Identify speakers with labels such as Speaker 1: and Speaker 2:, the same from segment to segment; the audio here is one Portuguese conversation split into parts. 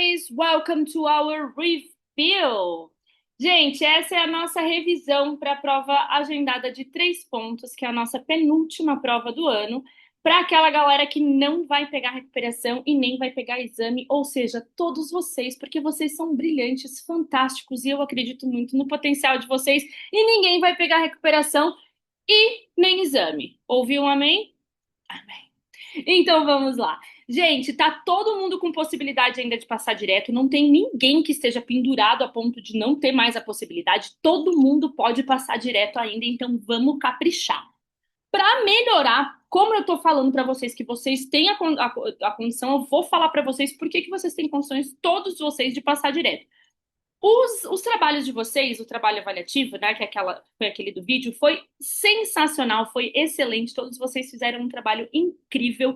Speaker 1: guys! Welcome to our review! Gente, essa é a nossa revisão para a prova agendada de 3 pontos, que é a nossa penúltima prova do ano, para aquela galera que não vai pegar recuperação e nem vai pegar exame, ou seja, todos vocês, porque vocês são brilhantes, fantásticos, e eu acredito muito no potencial de vocês, e ninguém vai pegar recuperação e nem exame. Ouviu um amém? Amém. Então vamos lá. Gente, tá todo mundo com possibilidade ainda de passar direto. Não tem ninguém que esteja pendurado a ponto de não ter mais a possibilidade. Todo mundo pode passar direto ainda, então vamos caprichar. Para melhorar, como eu tô falando para vocês que vocês têm a condição, eu vou falar para vocês por que vocês têm condições, todos vocês, de passar direto. Os trabalhos de vocês, o trabalho avaliativo, né, que foi aquele do vídeo, foi sensacional, foi excelente. Todos vocês fizeram um trabalho incrível.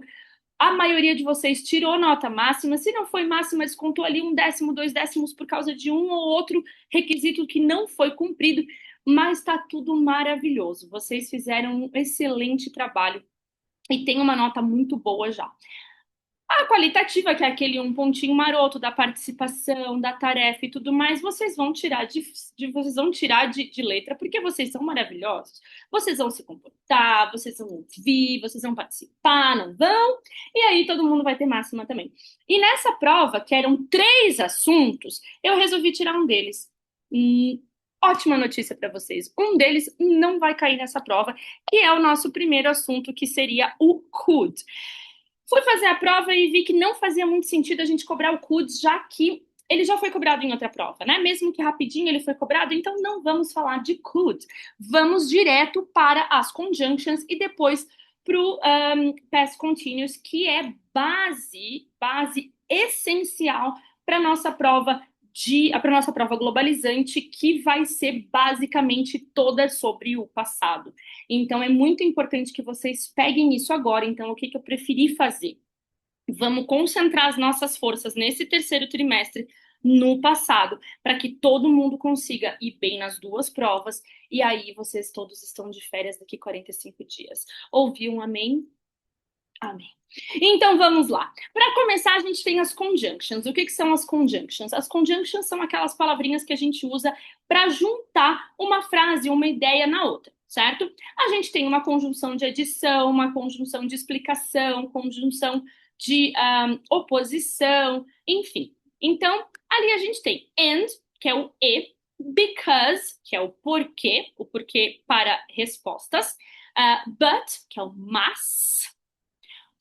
Speaker 1: A maioria de vocês tirou nota máxima. Se não foi máxima, descontou ali 1 décimo, 2 décimos por causa de um ou outro requisito que não foi cumprido. Mas está tudo maravilhoso. Vocês fizeram um excelente trabalho e tem uma nota muito boa já. A qualitativa, que é aquele um pontinho maroto da participação, da tarefa e tudo mais, vocês vão tirar vocês vão tirar de letra, porque vocês são maravilhosos. Vocês vão se comportar, vocês vão ouvir, vocês vão participar, não vão? E aí todo mundo vai ter máxima também. E nessa prova, que eram 3 assuntos, eu resolvi tirar um deles. Ótima notícia para vocês. Um deles não vai cair nessa prova, que é o nosso primeiro assunto, que seria o could. Fui fazer a prova e vi que não fazia muito sentido a gente cobrar o CUDES, já que ele já foi cobrado em outra prova, né? Mesmo que rapidinho ele foi cobrado, então não vamos falar de CUD. Vamos direto para as conjunctions e depois para o past continuous, que é base essencial para nossa prova para nossa prova globalizante, que vai ser basicamente toda sobre o passado. Então, é muito importante que vocês peguem isso agora. Então, o que eu preferi fazer? Vamos concentrar as nossas forças nesse terceiro trimestre no passado, para que todo mundo consiga ir bem nas 2 provas, e aí vocês todos estão de férias daqui 45 dias. Ouviu um amém? Amém. Então vamos lá. Para começar, a gente tem as conjunctions. O que são as conjunctions? As conjunctions são aquelas palavrinhas que a gente usa para juntar uma frase, uma ideia na outra, certo? A gente tem uma conjunção de adição, uma conjunção de explicação, conjunção de oposição, enfim. Então, ali a gente tem and, que é o e, because, que é o porquê para respostas, but, que é o mas,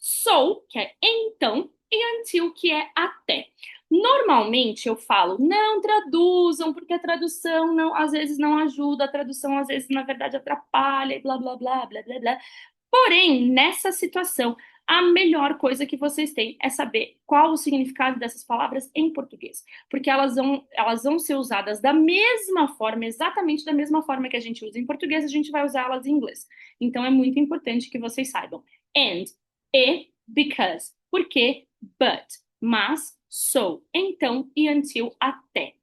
Speaker 1: so, que é então, e until, que é até. Normalmente eu falo, não traduzam, porque a tradução não, às vezes não ajuda, a tradução às vezes, na verdade, atrapalha, e blá, blá, blá, blá, blá, blá. Porém, nessa situação, a melhor coisa que vocês têm é saber qual o significado dessas palavras em português. Porque elas vão ser usadas da mesma forma, exatamente da mesma forma que a gente usa em português, a gente vai usar elas em inglês. Então, é muito importante que vocês saibam. And, e, because, porque, but, mas, so, então e until, até.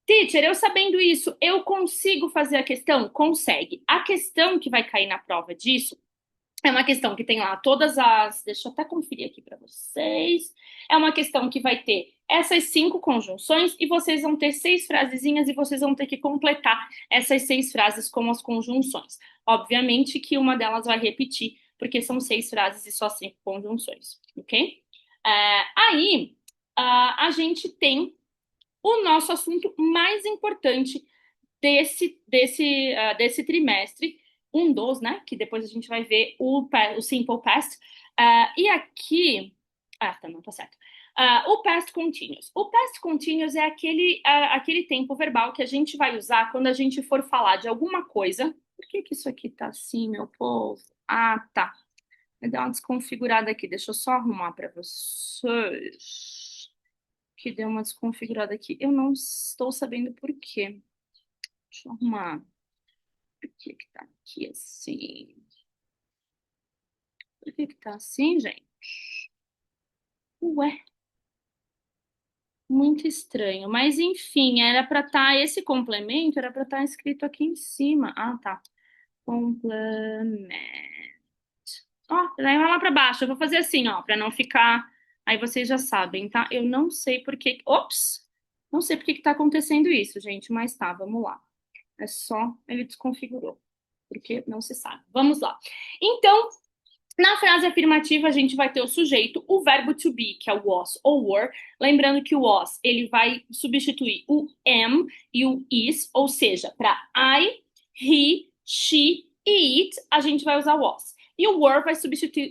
Speaker 1: Teacher, eu sabendo isso, eu consigo fazer a questão? Consegue. A questão que vai cair na prova disso é uma questão que tem lá todas as. Deixa eu até conferir aqui para vocês. É uma questão que vai ter essas 5 conjunções e vocês vão ter 6 frasezinhas e vocês vão ter que completar essas 6 frases com as conjunções. Obviamente que uma delas vai repetir, porque são 6 frases e só 5 conjunções, ok? Aí a gente tem o nosso assunto mais importante desse trimestre, um dos, né? Que depois a gente vai ver o Simple Past. E aqui. Tá, não, tá certo. O Past Continuous. O Past Continuous é aquele tempo verbal que a gente vai usar quando a gente for falar de alguma coisa. Por que isso aqui tá assim, meu povo? Ah, tá. Vou dar uma desconfigurada aqui. Deixa eu só arrumar para vocês. Que deu uma desconfigurada aqui. Eu não estou sabendo por quê. Deixa eu arrumar. Por que que tá aqui assim? Por que que tá assim, gente? Ué, muito estranho. Mas enfim, era para estar esse complemento, era para estar escrito aqui em cima. Ah, tá. Complemento. Ó, daí vai lá para baixo. Eu vou fazer assim, ó, para não ficar Aí vocês já sabem, tá? Eu não sei por que... Ops! Não sei por que que tá acontecendo isso, gente, mas tá, vamos lá. É só ele desconfigurou, porque não se sabe. Vamos lá. Então, na frase afirmativa, a gente vai ter o sujeito, o verbo to be, que é o was ou were. Lembrando que o was, ele vai substituir o am e o is, ou seja, para I, he, she e it, a gente vai usar was. E o were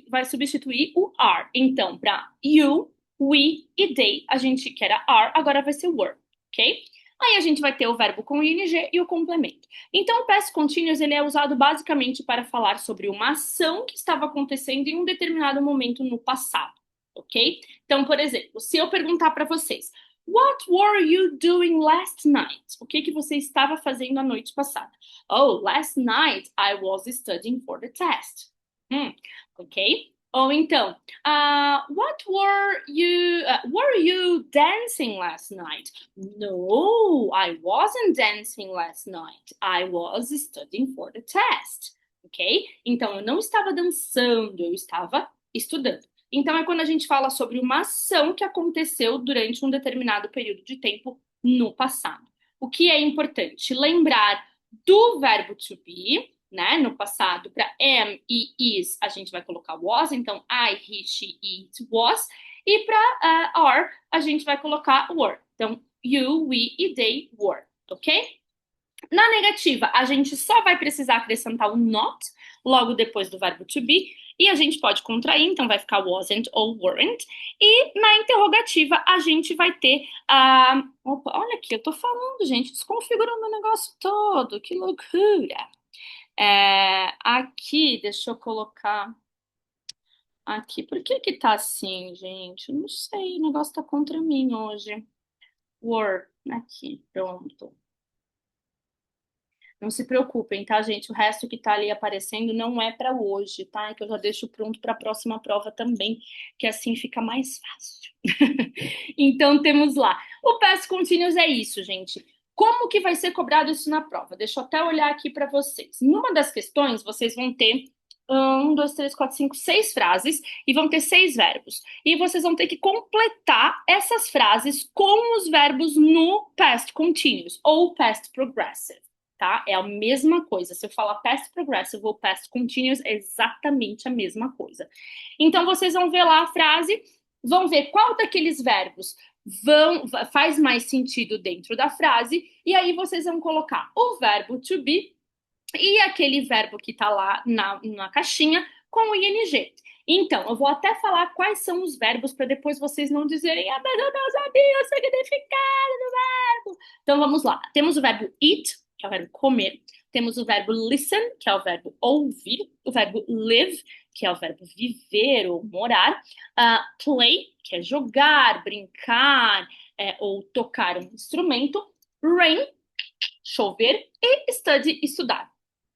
Speaker 1: vai substituir o are. Então, para you, we e they, a gente que era are, agora vai ser were, ok? Aí a gente vai ter o verbo com ing e o complemento. Então, o past continuous ele é usado basicamente para falar sobre uma ação que estava acontecendo em um determinado momento no passado, ok? Então, por exemplo, se eu perguntar para vocês, What were you doing last night? O que que você estava fazendo a noite passada? Oh, last night I was studying for the test. Ok? Ou então, were you dancing last night? No, I wasn't dancing last night. I was studying for the test. Ok? Então, eu não estava dançando, eu estava estudando. Então, é quando a gente fala sobre uma ação que aconteceu durante um determinado período de tempo no passado. O que é importante? Lembrar do verbo to be, né? No passado, para am e is, a gente vai colocar was, então I, he, she, it, was. E para are, a gente vai colocar were. Então, you, we e they were, ok? Na negativa, a gente só vai precisar acrescentar o not logo depois do verbo to be, e a gente pode contrair, então vai ficar wasn't ou weren't. E na interrogativa, a gente vai ter a. Opa, olha aqui, eu tô falando, gente, desconfigurando o negócio todo, que loucura. Aqui, deixa eu colocar aqui. Por que que tá assim, gente? Eu não sei, o negócio tá contra mim hoje. Were, aqui, pronto. Não se preocupem, tá, gente? O resto que tá ali aparecendo não é para hoje, tá? É que eu já deixo pronto para a próxima prova também, que assim fica mais fácil. Então temos lá. O past continuous é isso, gente. Como que vai ser cobrado isso na prova? Deixa eu até olhar aqui para vocês. Numa das questões, vocês vão ter um, dois, três, quatro, cinco, seis frases e vão ter seis verbos. E vocês vão ter que completar essas frases com os verbos no past continuous ou past progressive. Tá? É a mesma coisa. Se eu falar past progressive ou past continuous, é exatamente a mesma coisa. Então, vocês vão ver lá a frase, vão ver qual daqueles verbos faz mais sentido dentro da frase, e aí vocês vão colocar o verbo to be e aquele verbo que está lá na caixinha com o ing. Então, eu vou até falar quais são os verbos para depois vocês não dizerem, ah, mas eu não sabia o significado do verbo. Então, vamos lá. Temos o verbo eat, que é o verbo comer. Temos o verbo listen, que é o verbo ouvir. O verbo live, que é o verbo viver ou morar. Play, que é jogar, brincar ou tocar um instrumento. Rain, chover. E study, estudar.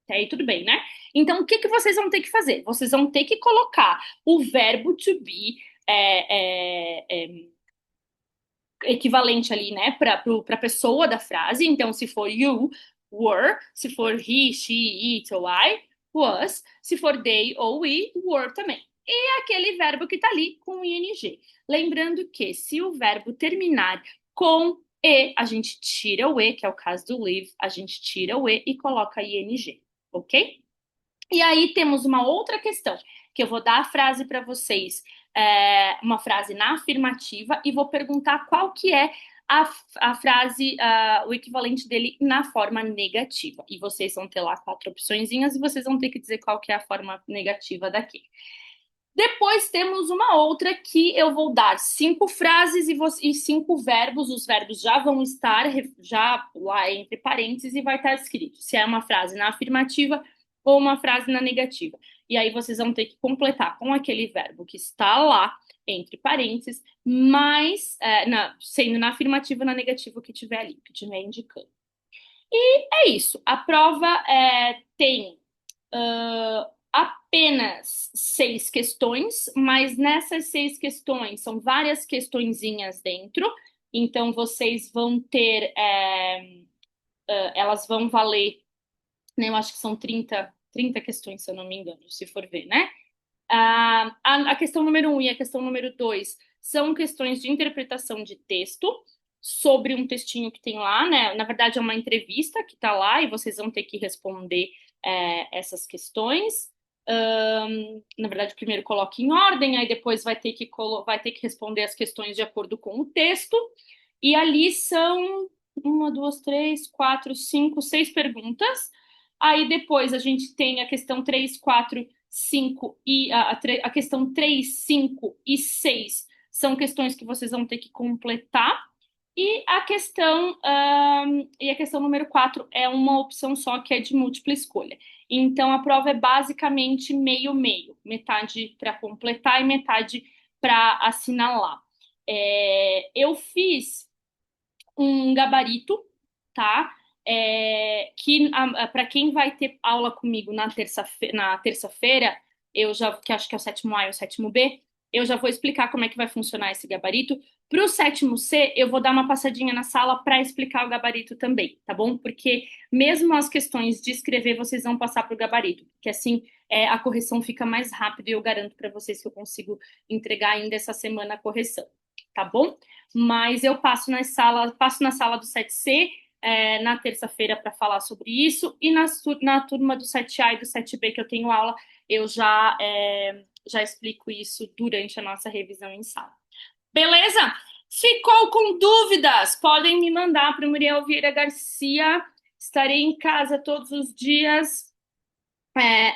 Speaker 1: Até aí tudo bem, né? Então, o que que vocês vão ter que fazer? Vocês vão ter que colocar o verbo to be equivalente ali, né, para a pessoa da frase. Então, se for you, were. Se for he, she, it ou I, was. Se for they ou we, were também. E aquele verbo que está ali com o ing. Lembrando que se o verbo terminar com e, a gente tira o e, que é o caso do live, a gente tira o e coloca ing, ok? E aí temos uma outra questão, que eu vou dar a frase para vocês, uma frase na afirmativa, e vou perguntar qual que é a frase, o equivalente dele na forma negativa. E vocês vão ter lá quatro opçõezinhas e vocês vão ter que dizer qual que é a forma negativa daqui. Depois temos uma outra que eu vou dar cinco frases e cinco verbos. Os verbos já vão estar já lá entre parênteses e vai estar escrito se é uma frase na afirmativa ou uma frase na negativa. E aí vocês vão ter que completar com aquele verbo que está lá entre parênteses, mas sendo na afirmativa ou na negativa que tiver ali, que tiver indicando. E é isso. A prova tem apenas seis questões, mas nessas seis questões são várias questõezinhas dentro, então vocês vão ter, elas vão valer, né, eu acho que são 30 questões, se eu não me engano, se for ver, né? A questão número 1 e a questão número 2 são questões de interpretação de texto sobre um textinho que tem lá, né? Na verdade, é uma entrevista que está lá e vocês vão ter que responder essas questões. Na verdade, primeiro coloque em ordem, aí depois vai ter que responder as questões de acordo com o texto. E ali são uma, duas, três, quatro, cinco, seis perguntas. Aí depois a gente tem a questão 3, 4, 5 e a questão 3, 5 e 6 são questões que vocês vão ter que completar. E a questão número 4 é uma opção só que é de múltipla escolha. Então a prova é basicamente meio-meio, metade para completar e metade para assinalar. Eu fiz um gabarito, tá? Que para quem vai ter aula comigo na terça-feira, eu já que acho que é o sétimo A e o sétimo B, eu já vou explicar como é que vai funcionar esse gabarito. Para o sétimo C, eu vou dar uma passadinha na sala para explicar o gabarito também, tá bom? Porque mesmo as questões de escrever, vocês vão passar para o gabarito, porque assim a correção fica mais rápido e eu garanto para vocês que eu consigo entregar ainda essa semana a correção, tá bom? Mas eu passo na sala do 7C na terça-feira para falar sobre isso, e na turma do 7A e do 7B que eu tenho aula, eu já explico isso durante a nossa revisão em sala. Beleza? Ficou com dúvidas? Podem me mandar para o Muriel Vieira Garcia. Estarei em casa todos os dias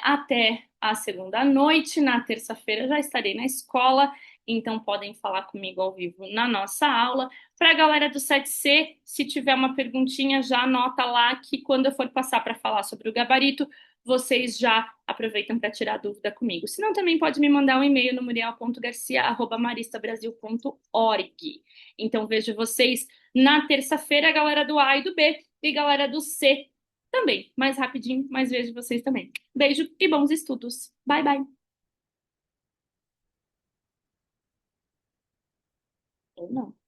Speaker 1: até a segunda noite. Na terça-feira já estarei na escola, então podem falar comigo ao vivo na nossa aula. Para a galera do 7C, se tiver uma perguntinha, já anota lá que quando eu for passar para falar sobre o gabarito, vocês já aproveitam para tirar dúvida comigo. Se não, também pode me mandar um e-mail no muriel.garcia@maristabrasil.org. Então vejo vocês na terça-feira, galera do A e do B, e galera do C também, mais rapidinho, mas vejo vocês também. Beijo e bons estudos. Bye, bye. Ou não.